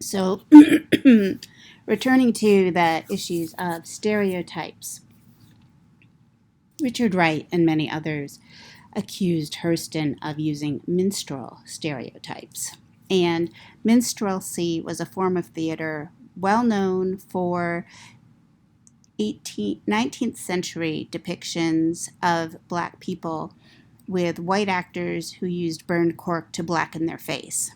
So, returning to the issues of stereotypes, Richard Wright and many others accused Hurston of using minstrel stereotypes. And minstrelsy was a form of theater well known for 19th century depictions of Black people with white actors who used burned cork to blacken their face.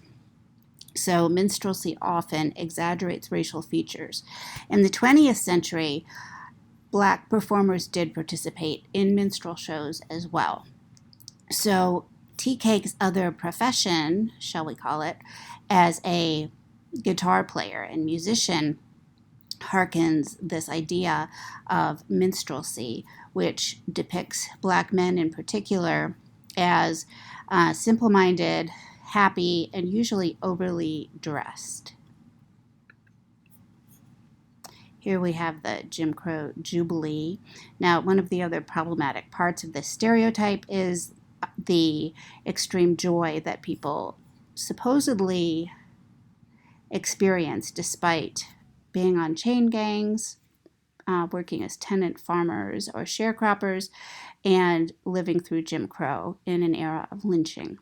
So minstrelsy often exaggerates racial features. In the 20th century, Black performers did participate in minstrel shows as well. So TK's other profession, shall we call it, as a guitar player and musician, harkens this idea of minstrelsy, which depicts Black men in particular as simple-minded, happy, and usually overly dressed. Here we have the Jim Crow Jubilee. Now, one of the other problematic parts of this stereotype is the extreme joy that people supposedly experience despite being on chain gangs, working as tenant farmers or sharecroppers, and living through Jim Crow in an era of lynching.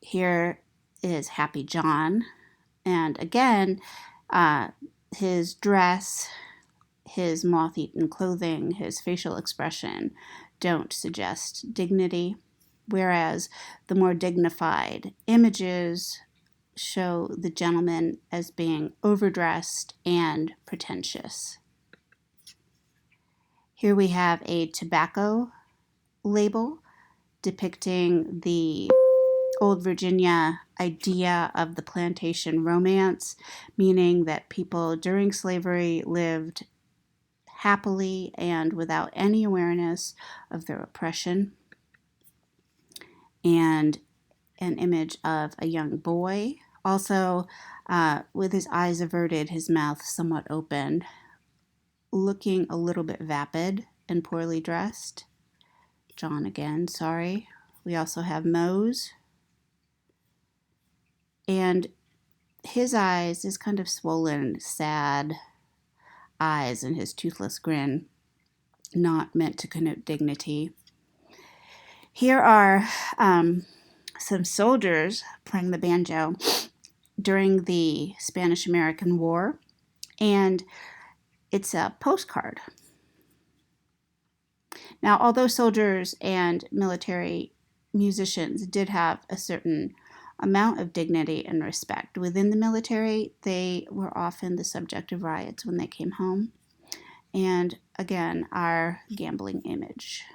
Here is Happy John, and again, his dress, his moth-eaten clothing, his facial expression don't suggest dignity, whereas the more dignified images show the gentleman as being overdressed and pretentious. Here we have a tobacco label depicting the old Virginia idea of the plantation romance, meaning that people during slavery lived happily and without any awareness of their oppression. And an image of a young boy, also with his eyes averted, his mouth somewhat open, looking a little bit vapid and poorly dressed. John again, sorry. We also have Mose. And his eyes, his kind of swollen, sad eyes and his toothless grin, not meant to connote dignity. Here are some soldiers playing the banjo during the Spanish-American War, and it's a postcard. Now, although soldiers and military musicians did have a certain amount of dignity and respect within the military, they were often the subject of riots when they came home. And again, our gambling image.